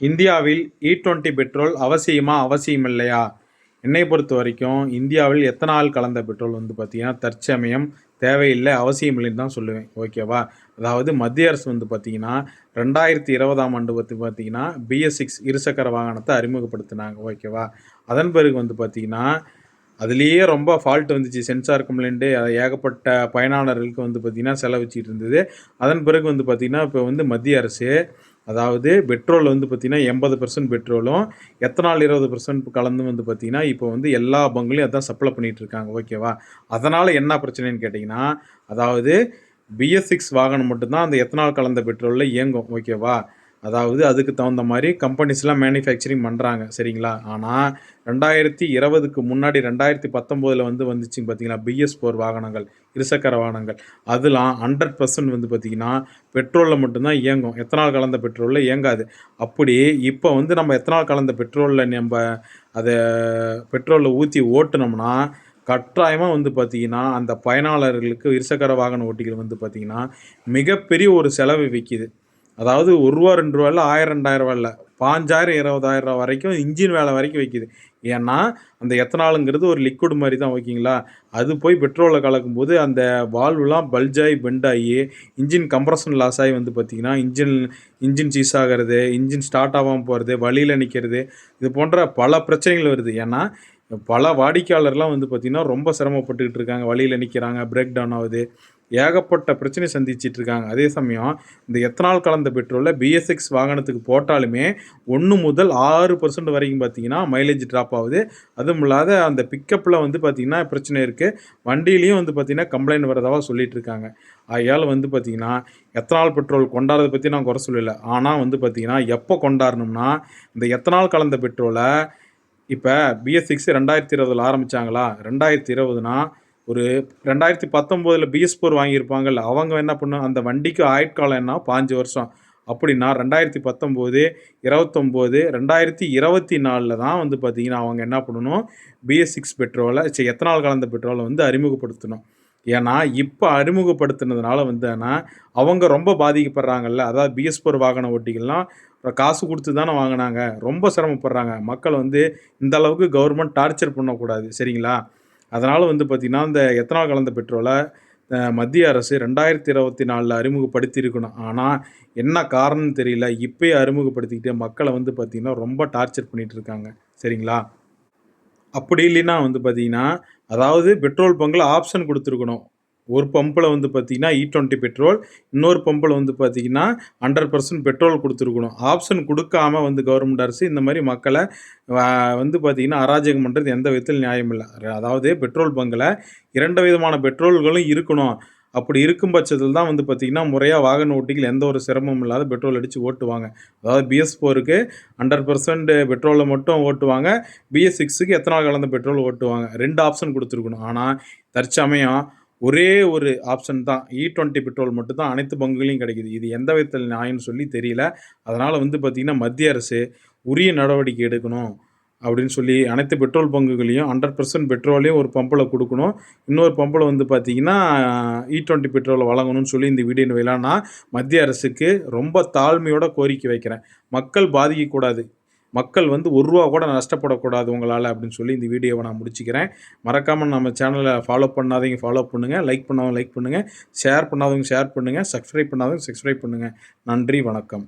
இந்தியாவில் E20 petrol அவசியமா? அவசியமில்லையா? என்னை பொறுத்த வரைக்கும் இந்தியாவில் எத்தனால் கலந்த பெட்ரோல் பார்த்தீங்கன்னா, தற்சமயம் தேவையில்லை, அவசியம் இல்லைன்னு தான் சொல்லுவேன். ஓகேவா? அதாவது மத்திய அரசு பார்த்தீங்கன்னா, 2020ஆம் ஆண்டு பார்த்தீங்கன்னா, BS6 இருசக்கர வாகனத்தை அறிமுகப்படுத்தினாங்க. ஓகேவா? அதன் பிறகு பார்த்தீங்கன்னா, அதிலேயே ரொம்ப ஃபால்ட் வந்துச்சு. சென்சார் கம்ப்ளைண்ட்டு ஏகப்பட்ட பயனாளர்களுக்கு பார்த்தீங்கன்னா, செலவிச்சிட்டு இருந்தது. அதன் பிறகு பார்த்தீங்கன்னா, இப்போ மத்திய அரசு அதாவது பெட்ரோல் பார்த்தீங்கன்னா 80% பெட்ரோலும் எத்தனால் 20% கலந்து பார்த்தீங்கன்னா இப்போ எல்லா பங்குலையும் அதான் சப்ளை பண்ணிட்டு இருக்காங்க. ஓகேவா? அதனால் என்ன பிரச்சனைன்னு கேட்டிங்கன்னா, அதாவது BS6 வாகனம் மட்டும்தான் அந்த எத்தனால் கலந்த பெட்ரோலில் இயங்கும். ஓகேவா? அதாவது அதுக்கு தகுந்த மாதிரி கம்பெனிஸ்லாம் மேனுஃபேக்சரிங் பண்ணுறாங்க. சரிங்களா? ஆனால் 2020க்கு முன்னாடி 2019 வந்துச்சுங்க பார்த்தீங்களா, BS4 வாகனங்கள், இருசக்கர வாகனங்கள், அதெல்லாம் 100% பார்த்தீங்கன்னா பெட்ரோலில் மட்டும்தான் இயங்கும். எத்தனால் கலந்த பெட்ரோலில் இயங்காது. அப்படி இப்போ நம்ம எத்தனால் கலந்த பெட்ரோலில் அதை பெட்ரோலில் ஊற்றி ஓட்டுனோம்னா கட்டாயமாக பார்த்தீங்கன்னா அந்த பயனாளர்களுக்கு இருசக்கர வாகன ஓட்டிகள் பார்த்தீங்கன்னா மிகப்பெரிய ஒரு செலவு விற்கிது. அதாவது ரூ. 1 ரூ. 2 இல்லை, 1000 2000 இல்லை, 5000 20,000 வரைக்கும் இன்ஜின் வேலை வரைக்கும் வைக்கிது. ஏன்னா அந்த எத்தனாலுங்கிறது ஒரு லிக்விட் மாதிரி தான். ஓகேங்களா? அது போய் பெட்ரோலில் கலக்கும்போது அந்த வால்வுலாம் பல்ஜாகி பெண்டாகி இன்ஜின் கம்ப்ரஷன் லாஸ் ஆகி பார்த்தீங்கன்னா இன்ஜின் சீஸ் ஆகிறது, இன்ஜின் ஸ்டார்ட் ஆகாமல் போகிறது, வழியில் நிற்கிறது, இது போன்ற பல பிரச்சனைகள் வருது. ஏன்னா பல வாடிக்கையாளர்லாம் பார்த்தீங்கன்னா ரொம்ப சிரமப்பட்டுக்கிட்டு இருக்காங்க. வழியில் நிற்கிறாங்க, பிரேக் டவுன் ஆகுது, ஏகப்பட்ட பிரச்சனை சந்திச்சிட்டு இருக்காங்க. அதே சமயம் இந்த எத்தனால் கலந்த பெட்ரோலில் BS6 வாகனத்துக்கு போட்டாலுமே 1 முதல் 6% வரைக்கும் பார்த்தீங்கன்னா மைலேஜ் ட்ராப் ஆகுது. அதுவும் இல்லாத அந்த பிக்கப்பில் பார்த்தீங்கன்னா பிரச்சனை இருக்குது. வண்டியிலையும் பார்த்தீங்கன்னா கம்ப்ளைண்ட் வரதாக சொல்லிட்டு இருக்காங்க. ஆகையால் பார்த்தீங்கன்னா எத்தனால் பெட்ரோல் கொண்டாடுறதை பற்றி நான் குறை சொல்லலை. ஆனால் பார்த்தீங்கன்னா எப்போ கொண்டாடணும்னா இந்த எத்தனால் கலந்த பெட்ரோலை இப்போ BS6 2020 ஆரம்பித்தாங்களா, 2020னா ஒரு 2019 BS4 வாங்கியிருப்பாங்கல்ல, அவங்க என்ன பண்ணணும், அந்த வண்டிக்கு ஆயுட்காலம் என்ன 5 வருஷம். அப்படின்னா 2019, 29, 2024 தான் பார்த்தீங்கன்னா அவங்க என்ன பண்ணணும், BS6 பெட்ரோலை எத்தனால் கலந்த பெட்ரோலை அறிமுகப்படுத்தணும். ஏன்னா இப்போ அறிமுகப்படுத்தினதுனால அவங்க ரொம்ப பாதிக்கப்படுறாங்கல்ல. அதாவது BS4 வாகன ஓட்டிகள்லாம் காசு கொடுத்து தானே வாங்கினாங்க, ரொம்ப சிரமப்படுறாங்க. மக்கள் இந்த அளவுக்கு கவர்மெண்ட் டார்ச்சர் பண்ணக்கூடாது. சரிங்களா? அதனால் பார்த்தீங்கன்னா இந்த எத்தனால் கலந்த பெட்ரோலை மத்திய அரசு 2024 அறிமுகப்படுத்தியிருக்கணும். ஆனால் என்ன காரணம்னு தெரியல, இப்போயே அறிமுகப்படுத்திக்கிட்டு மக்களை பார்த்தீங்கன்னா ரொம்ப டார்ச்சர் பண்ணிகிட்டு இருக்காங்க. சரிங்களா? அப்படி இல்லைன்னா பார்த்தீங்கன்னா, அதாவது பெட்ரோல் பங்கில் ஆப்ஷன் கொடுத்துருக்கணும். ஒரு பம்பில் பார்த்தீங்கன்னா E20 பெட்ரோல், இன்னொரு பம்பில் பார்த்தீங்கன்னா 100% பெட்ரோல் கொடுத்துருக்கணும். ஆப்ஷன் கொடுக்காம கவர்மெண்ட் அரசு இந்த மாதிரி மக்களை பார்த்தீங்கன்னா அராஜகம் பண்ணுறது எந்த விதத்தில் நியாயம் இல்லை. அதாவது பெட்ரோல் பங்கில் 2 விதமான பெட்ரோல்களும் இருக்கணும். அப்படி இருக்கும் பட்சத்தில் தான் பார்த்தீங்கன்னா முறையாக வாகன ஓட்டிகள் எந்த ஒரு சிரமமும் இல்லாத பெட்ரோல் அடித்து ஓட்டுவாங்க. அதாவது BS4க்கு 100% பெட்ரோலில் மட்டும் ஓட்டுவாங்க, BS6க்கு எத்தனால் கலந்த பெட்ரோல் ஓட்டுவாங்க. 2 ஆப்ஷன் கொடுத்துருக்கணும். ஆனால் தற்சமயம் ஒரே ஒரு ஆப்ஷன் தான், E20 பெட்ரோல் மட்டும் தான் அனைத்து பங்குகளையும் கிடைக்கிது. இது எந்த விதத்தில் நியாயம்னு சொல்லி தெரியல. அதனால் பார்த்தீங்கன்னா மத்திய அரசு உரிய நடவடிக்கை எடுக்கணும் அப்படின்னு சொல்லி அனைத்து பெட்ரோல் பங்குகளையும் 100% பெட்ரோலையும் ஒரு பம்பில் கொடுக்கணும். இன்னொரு பம்பில் பார்த்தீங்கன்னா E20 பெட்ரோலை வழங்கணும்னு சொல்லி இந்த வீடியோ வேலைன்னா மத்திய அரசுக்கு ரொம்ப தாழ்மையோட கோரிக்கை வைக்கிறேன். மக்கள் பாதிக்கக்கூடாது, மக்கள் ரூபா கூட நஷ்டப்படக்கூடாது உங்களால் அப்படின்னு சொல்லி இந்த வீடியோவை நான் முடிச்சுக்கிறேன். மறக்காமல் நம்ம சேனலை ஃபாலோ பண்ணாதீங்க, ஃபாலோ பண்ணுங்கள். லைக் பண்ணாதவங்க லைக் பண்ணுங்கள், ஷேர் பண்ணாதவங்க ஷேர் பண்ணுங்கள், சப்ஸ்கிரைப் பண்ணாதவங்க சப்ஸ்கிரைப் பண்ணுங்கள். நன்றி, வணக்கம்.